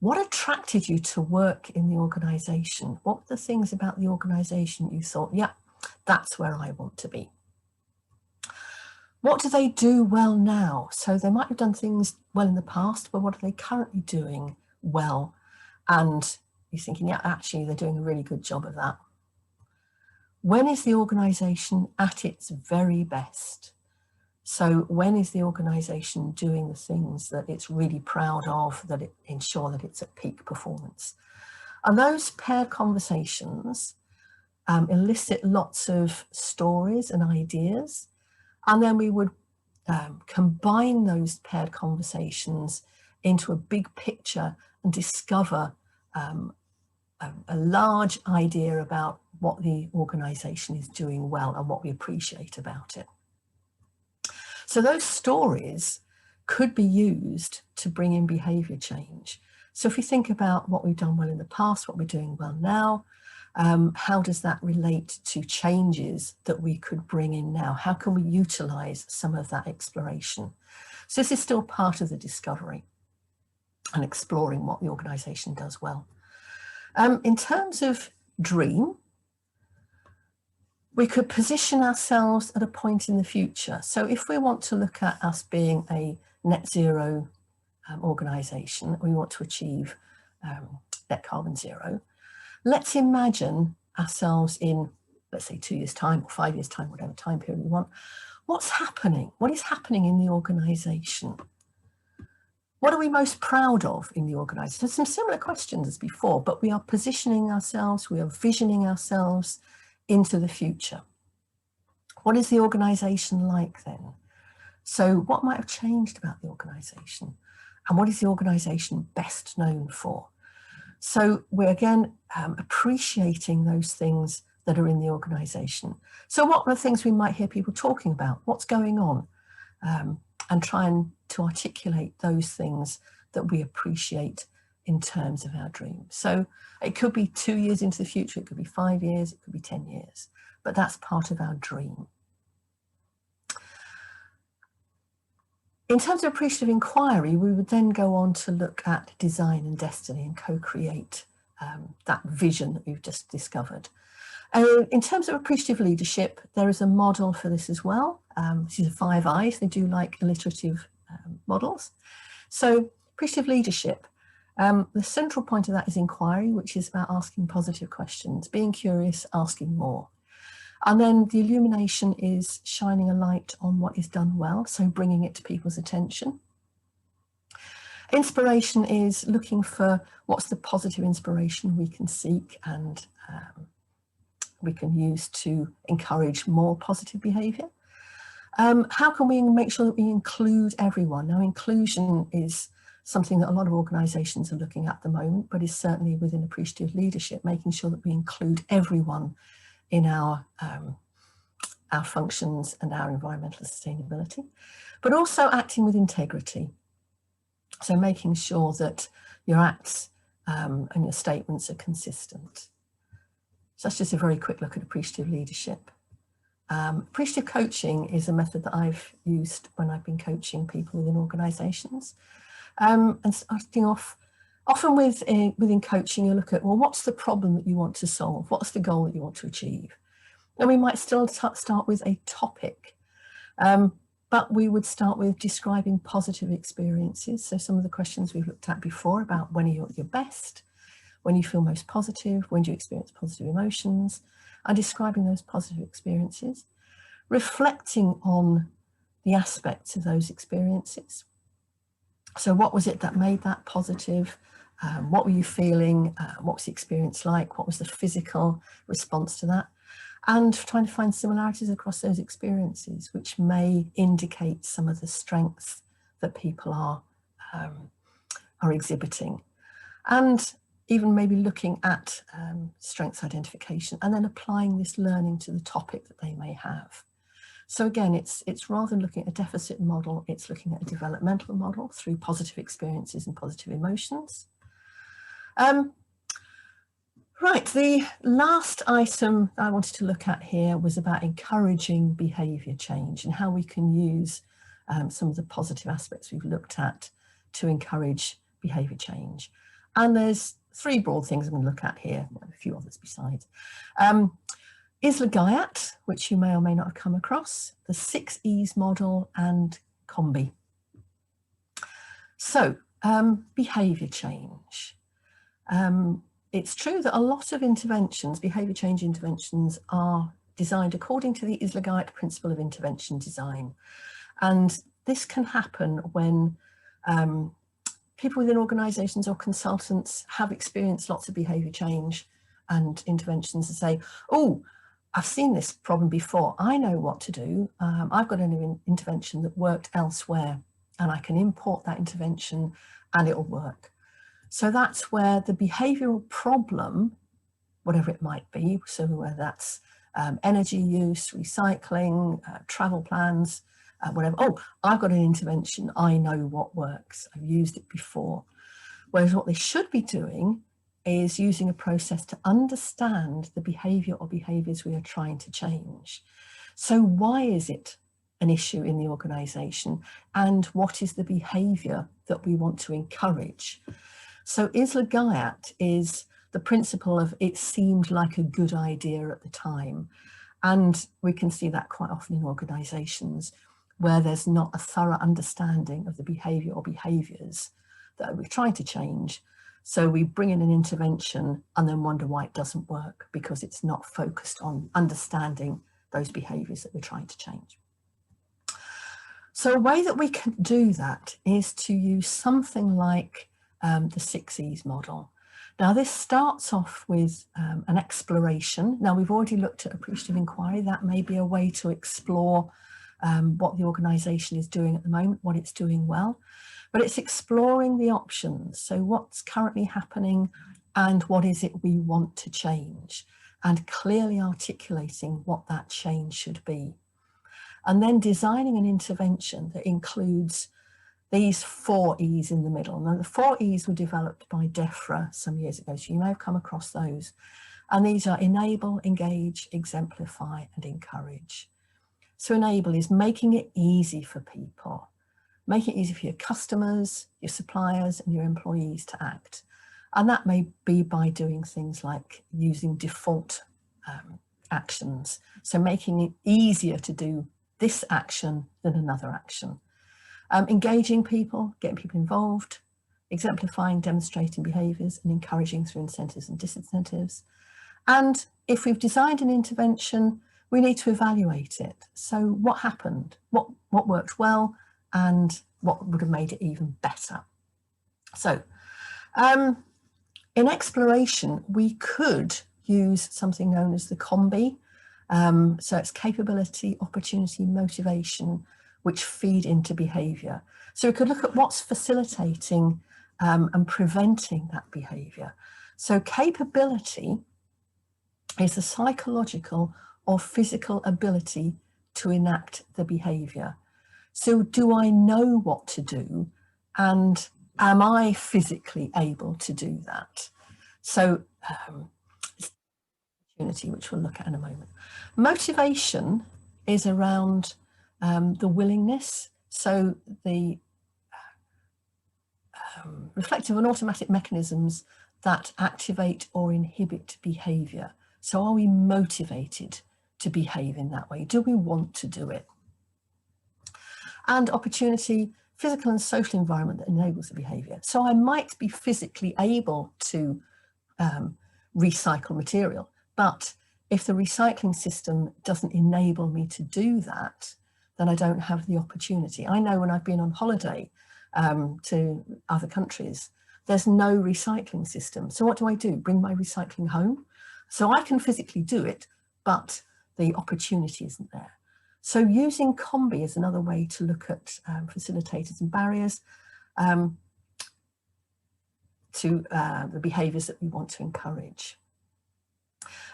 What attracted you to work in the organisation? What were the things about the organisation you thought, yeah, that's where I want to be? What do they do well now? So they might have done things well in the past, but what are they currently doing well? And you're thinking, yeah, actually, they're doing a really good job of that. When is the organisation at its very best? So when is the organisation doing the things that it's really proud of, that it ensure that it's at peak performance? And those paired conversations elicit lots of stories and ideas. And then we would combine those paired conversations into a big picture and discover a large idea about what the organisation is doing well and what we appreciate about it. So those stories could be used to bring in behaviour change. So if we think about what we've done well in the past, what we're doing well now, how does that relate to changes that we could bring in now? How can we utilise some of that exploration? So this is still part of the discovery and exploring what the organisation does well. In terms of dream, we could position ourselves at a point in the future. So if we want to look at us being a net zero organisation, we want to achieve net carbon zero, let's imagine ourselves in, let's say, 2 years' time or 5 years' time, whatever time period we want. What's happening? What is happening in the organisation? What are we most proud of in the organisation? There's some similar questions as before, but we are positioning ourselves, we are visioning ourselves into the future. What is the organisation like then? So what might have changed about the organisation? And what is the organisation best known for? So we're again appreciating those things that are in the organisation. So what are the things we might hear people talking about? What's going on? And trying to articulate those things that we appreciate in terms of our dreams. So it could be 2 years into the future, it could be 5 years, it could be 10 years, but that's part of our dream. In terms of appreciative inquiry, we would then go on to look at design and destiny and co-create that vision that we've just discovered. In terms of appreciative leadership, there is a model for this as well. These are 5 I's. They do like alliterative models. So appreciative leadership, the central point of that is inquiry, which is about asking positive questions, being curious, asking more. And then the illumination is shining a light on what is done well, so bringing it to people's attention. Inspiration is looking for what's the positive inspiration we can seek and we can use to encourage more positive behaviour. How can we make sure that we include everyone? Now, inclusion is something that a lot of organisations are looking at the moment, but is certainly within appreciative leadership, making sure that we include everyone in our functions and our environmental sustainability, but also acting with integrity. So making sure that your acts and your statements are consistent. So that's just a very quick look at appreciative leadership. Appreciative coaching is a method that I've used when I've been coaching people within organisations. And starting off, often within coaching, you look at, well, what's the problem that you want to solve? What's the goal that you want to achieve? And we might still start with a topic, but we would start with describing positive experiences. So some of the questions we've looked at before about when you're at your best, when you feel most positive, when do you experience positive emotions, and describing those positive experiences, reflecting on the aspects of those experiences. So what was it that made that positive? What were you feeling? What was the experience like? What was the physical response to that? And trying to find similarities across those experiences, which may indicate some of the strengths that people are exhibiting. And even maybe looking at strengths identification and then applying this learning to the topic that they may have. So again, it's rather than looking at a deficit model, it's looking at a developmental model through positive experiences and positive emotions. Right, the last item I wanted to look at here was about encouraging behaviour change and how we can use some of the positive aspects we've looked at to encourage behaviour change. And there's three broad things I'm going to look at here, a few others besides. Isla-Guyat, which you may or may not have come across, the 6 E's model, and COMBI. So, behaviour change. It's true that a lot of interventions, behaviour change interventions, are designed according to the Isla-Guyat principle of intervention design. And this can happen when people within organisations or consultants have experienced lots of behaviour change and interventions and say, oh, I've seen this problem before, I know what to do, I've got an intervention that worked elsewhere and I can import that intervention and it'll work. So that's where the behavioural problem, whatever it might be, so whether that's energy use, recycling, travel plans, whatever, oh, I've got an intervention, I know what works, I've used it before. Whereas what they should be doing is using a process to understand the behaviour or behaviours we are trying to change. So why is it an issue in the organisation, and what is the behaviour that we want to encourage? So Isla-Guyat is the principle of it seemed like a good idea at the time. And we can see that quite often in organisations where there's not a thorough understanding of the behaviour or behaviours that we're trying to change. So we bring in an intervention and then wonder why it doesn't work, because it's not focused on understanding those behaviours that we're trying to change. So a way that we can do that is to use something like the 6 E's model. Now this starts off with an exploration. Now we've already looked at appreciative inquiry. That may be a way to explore what the organisation is doing at the moment, what it's doing well, but it's exploring the options. So what's currently happening and what is it we want to change, and clearly articulating what that change should be. And then designing an intervention that includes these 4 E's in the middle. Now the 4 E's were developed by DEFRA some years ago, so you may have come across those. And these are enable, engage, exemplify, and encourage. So enable is making it easy for people, make it easy for your customers, your suppliers, and your employees to act. And that may be by doing things like using default actions. So making it easier to do this action than another action. Engaging people, getting people involved, exemplifying, demonstrating behaviours, and encouraging through incentives and disincentives. And if we've designed an intervention, we need to evaluate it. So what happened? What worked well, and what would have made it even better? So in exploration, we could use something known as the COMBI. So it's capability, opportunity, motivation, which feed into behaviour. So we could look at what's facilitating and preventing that behaviour. So capability is the psychological or physical ability to enact the behaviour. So do I know what to do, and am I physically able to do that? So opportunity, which we'll look at in a moment. Motivation is around the willingness, so the reflective and automatic mechanisms that activate or inhibit behaviour. So are we motivated to behave in that way? Do we want to do it? And opportunity, physical and social environment that enables the behaviour. So I might be physically able to recycle material, but if the recycling system doesn't enable me to do that, then I don't have the opportunity. I know when I've been on holiday to other countries, there's no recycling system. So what do? Bring my recycling home? So I can physically do it, but the opportunity isn't there. So using COMBI is another way to look at facilitators and barriers to the behaviours that we want to encourage.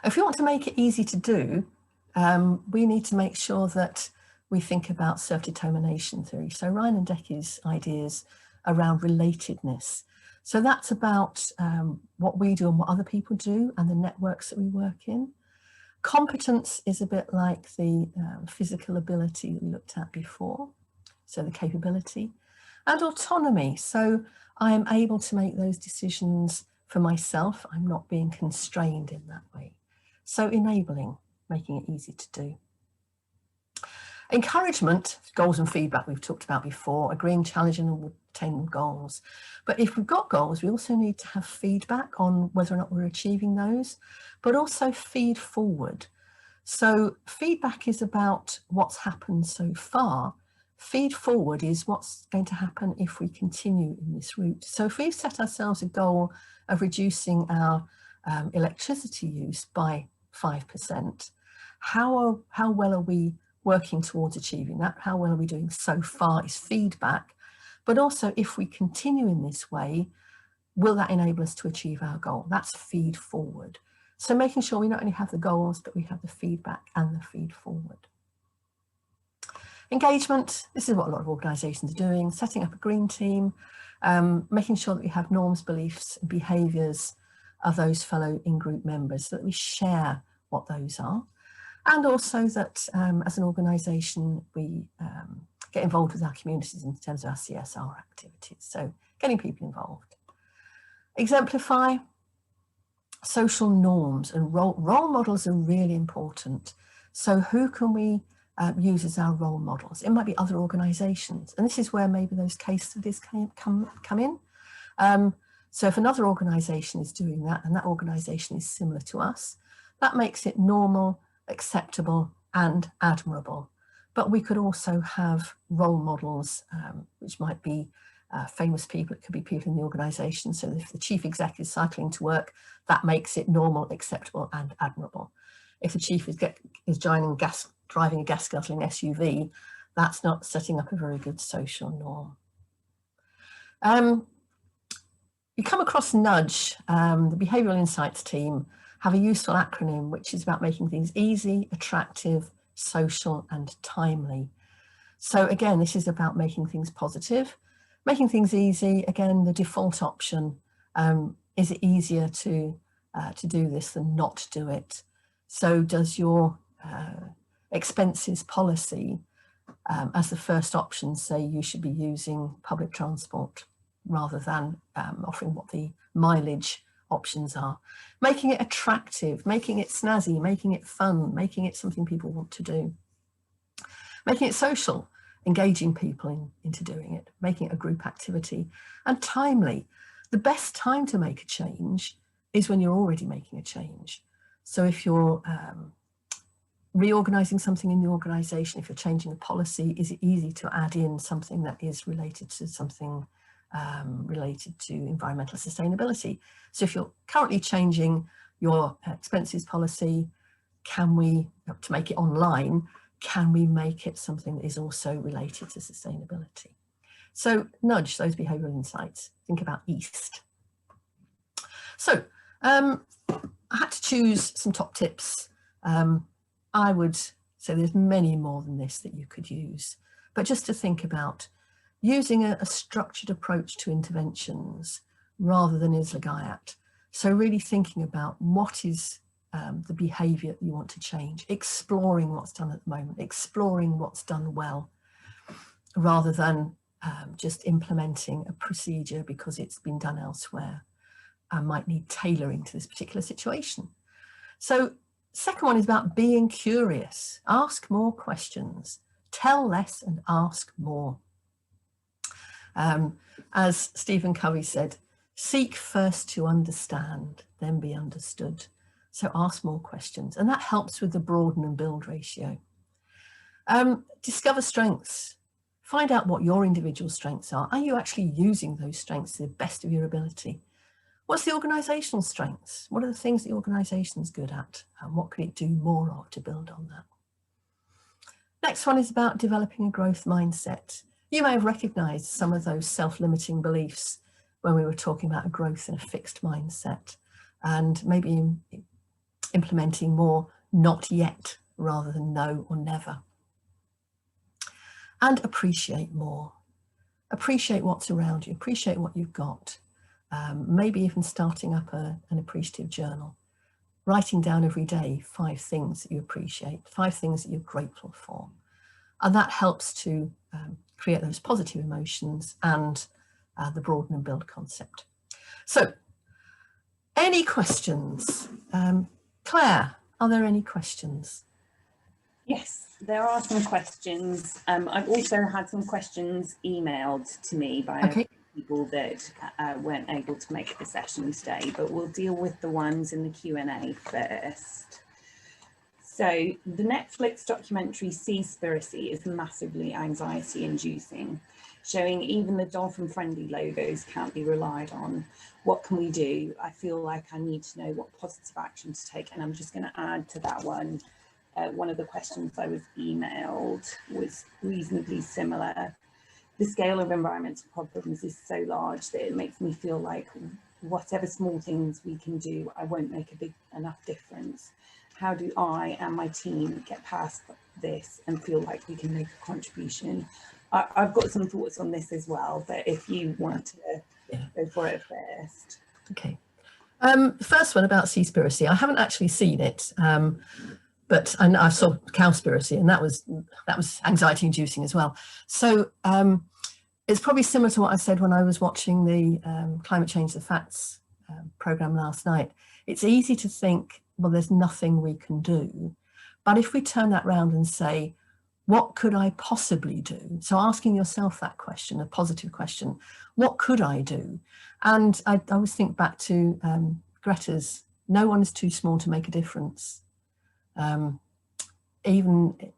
If we want to make it easy to do, we need to make sure that we think about self-determination theory. So Ryan and Decky's ideas around relatedness. So that's about what we do and what other people do and the networks that we work in. Competence is a bit like the physical ability that we looked at before, so the capability. And autonomy, so I am able to make those decisions for myself. I'm not being constrained in that way. So enabling, making it easy to do. Encouragement, goals and feedback we've talked about before, agreeing, challenging and obtaining goals. But if we've got goals, we also need to have feedback on whether or not we're achieving those, but also feed forward. So feedback is about what's happened so far. Feed forward is what's going to happen if we continue in this route. So if we've set ourselves a goal of reducing our electricity use by 5%, how well are we working towards achieving that? How well are we doing so far is feedback. But also, if we continue in this way, will that enable us to achieve our goal? That's feed forward. So making sure we not only have the goals, but we have the feedback and the feed forward. Engagement, this is what a lot of organisations are doing, setting up a green team, making sure that we have norms, beliefs, and behaviours of those fellow in-group members so that we share what those are. And also that as an organisation, we get involved with our communities in terms of our CSR activities. So getting people involved. Exemplify, social norms and role models are really important. So who can we use as our role models? It might be other organisations. And this is where maybe those case studies come in. So if another organisation is doing that and that organisation is similar to us, that makes it normal, acceptable and admirable. But we could also have role models, which might be famous people. It could be people in the organisation. So if the chief exec is cycling to work, that makes it normal, acceptable and admirable. If the chief is driving a gas guzzling SUV, that's not setting up a very good social norm. You come across nudge. The behavioural insights team have a useful acronym which is about making things easy, attractive, social and timely. So again, this is about making things positive, making things easy. Again, the default option, is it easier to do this than not do it? So does your expenses policy as the first option say you should be using public transport rather than offering what the mileage options are? Making it attractive, making it snazzy, making it fun, making it something people want to do. Making it social, engaging people into doing it, making it a group activity. And timely. The best time to make a change is when you're already making a change. So if you're reorganising something in the organisation, if you're changing a policy, is it easy to add in something that is related to something related to environmental sustainability? So if you're currently changing your expenses policy, can we, to make it online, can we make it something that is also related to sustainability? So nudge those behavioural insights. Think about East. So I had to choose some top tips. I would say there's many more than this that you could use, but just to think about using a structured approach to interventions rather than Isla-Gayat. So really thinking about what is the behaviour you want to change, exploring what's done at the moment, exploring what's done well, rather than just implementing a procedure because it's been done elsewhere and might need tailoring to this particular situation. So second one is about being curious. Ask more questions, tell less and ask more. As Stephen Covey said, seek first to understand, then be understood. So ask more questions, and that helps with the broaden and build ratio. Discover strengths. Find out what your individual strengths are. Are you actually using those strengths to the best of your ability? What's the organisational strengths? What are the things the organisation's good at? And what can it do more of to build on that? Next one is about developing a growth mindset. You may have recognised some of those self-limiting beliefs when we were talking about a growth and a fixed mindset, and maybe implementing more not yet rather than no or never. And appreciate more. appreciate what's around you, appreciate what you've got. Maybe even starting up an appreciative journal, writing down every day 5 things that you appreciate, 5 things that you're grateful for. And that helps to create those positive emotions and the broaden and build concept. So, any questions? Claire, are there any questions? Yes, there are some questions. I've also had some questions emailed to me by people that weren't able to make the session today, but we'll deal with the ones in the Q&A first. So the Netflix documentary Seaspiracy is massively anxiety inducing, showing even the dolphin friendly logos can't be relied on. What can we do? I feel like I need to know what positive action to take. And I'm just going to add to that one. One of the questions I was emailed was reasonably similar. The scale of environmental problems is so large that it makes me feel like whatever small things we can do, I won't make a big enough difference. How do I and my team get past this and feel like we can make a contribution? I've got some thoughts on this as well, but if you want to go for it first. Okay. The first one about Seaspiracy, I haven't actually seen it, but I saw Cowspiracy, and that was anxiety inducing as well. So it's probably similar to what I said when I was watching the Climate Change the Facts program last night. It's easy to think, well, there's nothing we can do. But if we turn that round and say, what could I possibly do? So asking yourself that question, a positive question, what could I do? And I always think back to Greta's, no one is too small to make a difference. Even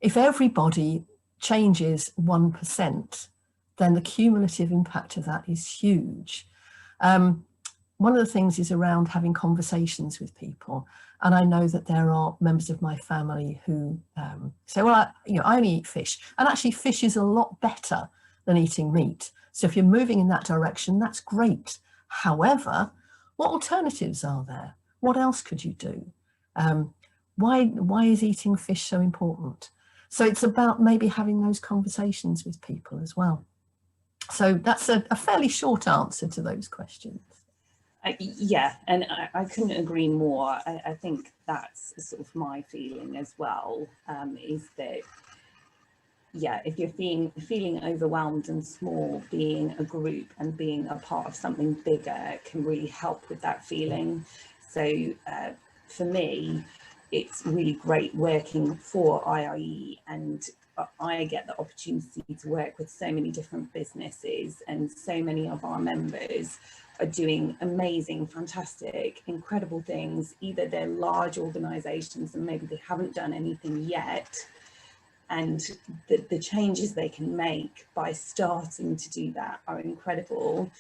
if everybody changes 1%, then the cumulative impact of that is huge. One of the things is around having conversations with people. And I know that there are members of my family who say, well, I only eat fish. And actually fish is a lot better than eating meat. So if you're moving in that direction, that's great. However, what alternatives are there? What else could you do? Why is eating fish so important? So it's about maybe having those conversations with people as well. So that's a fairly short answer to those questions. Yeah, and I couldn't agree more. I think that's sort of my feeling as well, is that, yeah, if you're feeling overwhelmed and small, being a group and being a part of something bigger can really help with that feeling. So for me, it's really great working for IIE, and I get the opportunity to work with so many different businesses, and so many of our members are doing amazing, fantastic, incredible things. Either they're large organizations and maybe they haven't done anything yet, and the changes they can make by starting to do that are incredible.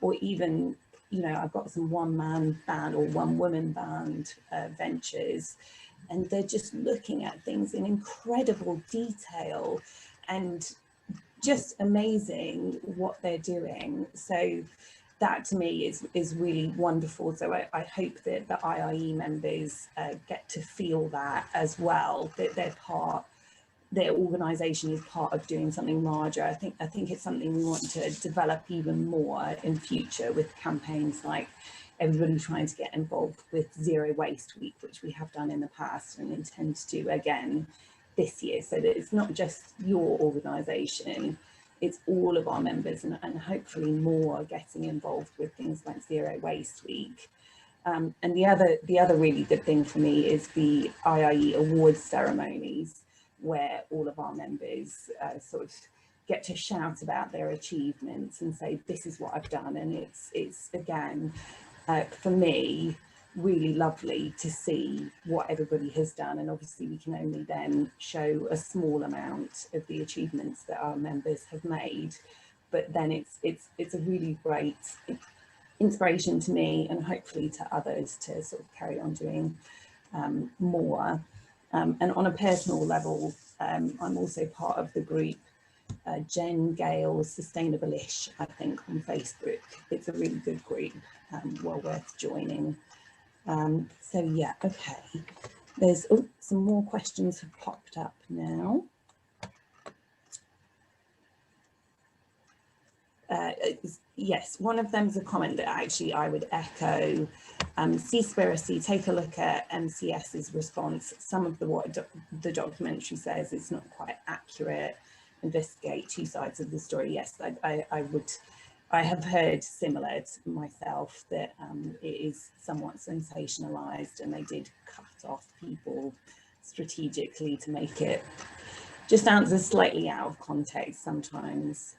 Or even, I've got some one-man band or one-woman band ventures, and they're just looking at things in incredible detail and just amazing what they're doing. So that to me is really wonderful. So I hope that the IIE members get to feel that as well, that their organisation is part of doing something larger. I think it's something we want to develop even more in future, with campaigns like everybody trying to get involved with Zero Waste Week, which we have done in the past and intend to do again this year, so that it's not just your organisation, it's all of our members, and hopefully more getting involved with things like Zero Waste Week. And the other really good thing for me is the IIE awards ceremonies, where all of our members sort of get to shout about their achievements and say, this is what I've done. And it's again, for me, really lovely to see what everybody has done. And obviously we can only then show a small amount of the achievements that our members have made. But then it's a really great inspiration to me, and hopefully to others, to sort of carry on doing more. And on a personal level, I'm also part of the group Jen Gale's Sustainable-ish, I think, on Facebook. It's a really good group, well worth joining. So yeah, okay. There's some more questions have popped up now. Yes, one of them is a comment that actually I would echo. Seaspiracy, take a look at MCS's response. Some of the documentary says it's not quite accurate. Investigate two sides of the story. Yes, I have heard similar to myself that it is somewhat sensationalized, and they did cut off people strategically to make it just answer slightly out of context sometimes.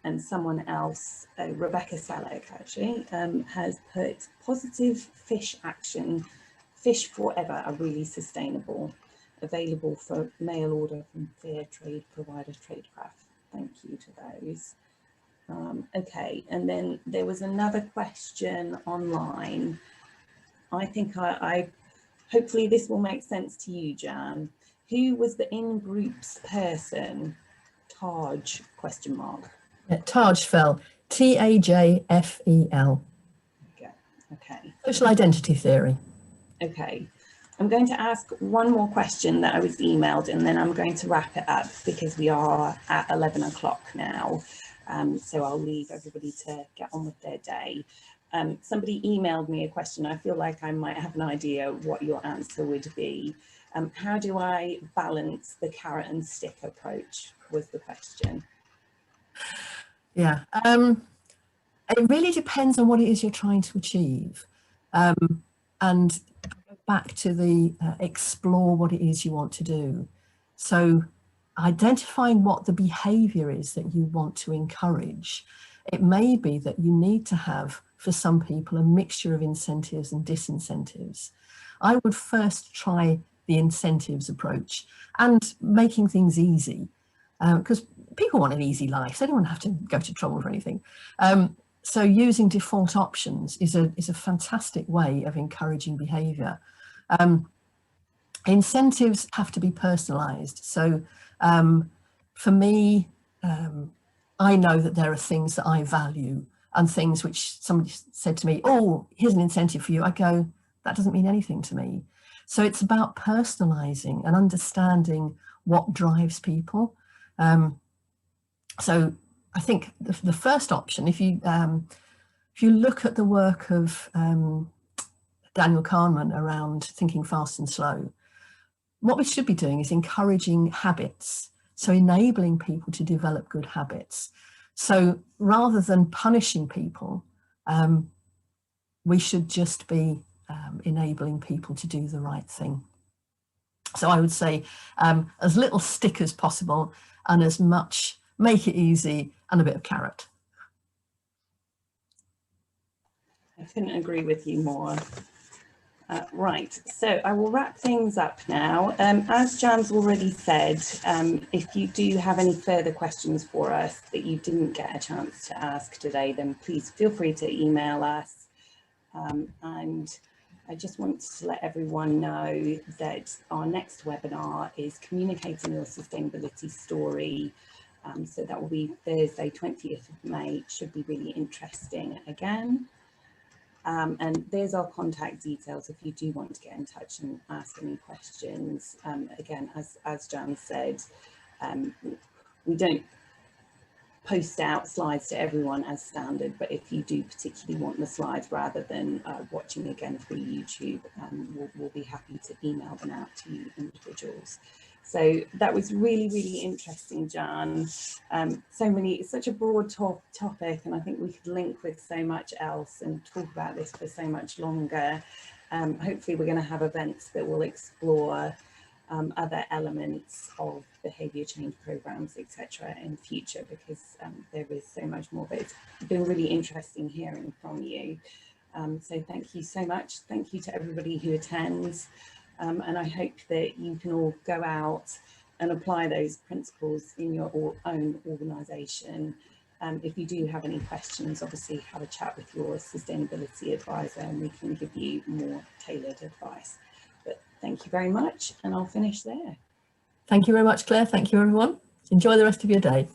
And someone else, Rebecca Selleck actually, has put positive fish action, fish forever are really sustainable, available for mail order from fair trade provider Tradecraft. Thank you to those. Okay, and then there was another question online. I think I hopefully this will make sense to you, Jan. Who was the in-groups person? Taj, question mark. Tajfel, Tajfel. Okay. Social identity theory. Okay. I'm going to ask one more question that I was emailed, and then I'm going to wrap it up because we are at 11 o'clock now. So I'll leave everybody to get on with their day. Somebody emailed me a question. I feel like I might have an idea what your answer would be. How do I balance the carrot and stick approach was the question. Yeah, it really depends on what it is you're trying to achieve. And back to the explore what it is you want to do. So identifying what the behaviour is that you want to encourage. It may be that you need to have, for some people, a mixture of incentives and disincentives. I would first try the incentives approach and making things easy, because people want an easy life. They don't want to have to go to trouble for anything. So using default options is a fantastic way of encouraging behaviour. Incentives have to be personalised. So for me, I know that there are things that I value and things which somebody said to me, oh, here's an incentive for you. I go, that doesn't mean anything to me. So it's about personalising and understanding what drives people. So I think the first option, if you look at the work of Daniel Kahneman around thinking fast and slow, what we should be doing is encouraging habits, so enabling people to develop good habits. So rather than punishing people, we should just be enabling people to do the right thing. So I would say as little stick as possible and as much make it easy and a bit of carrot. I couldn't agree with you more. Right, so I will wrap things up now. As Jan's already said, if you do have any further questions for us that you didn't get a chance to ask today, then please feel free to email us. And I just want to let everyone know that our next webinar is Communicating Your Sustainability Story. So that will be Thursday, 20th of May. It should be really interesting again. And there's our contact details if you do want to get in touch and ask any questions. Again, as Jan said, we don't post out slides to everyone as standard, but if you do particularly want the slides rather than watching again through YouTube, we'll be happy to email them out to you individuals. So that was really, really interesting, Jan. Such a broad topic, and I think we could link with so much else and talk about this for so much longer. Hopefully we're going to have events that will explore other elements of behaviour change programmes, etc. in future, because there is so much more, but it's been really interesting hearing from you. So thank you so much. Thank you to everybody who attends. And I hope that you can all go out and apply those principles in your own organisation. If you do have any questions, obviously have a chat with your sustainability advisor and we can give you more tailored advice. But thank you very much, and I'll finish there. Thank you very much, Claire. Thank you, everyone. Enjoy the rest of your day.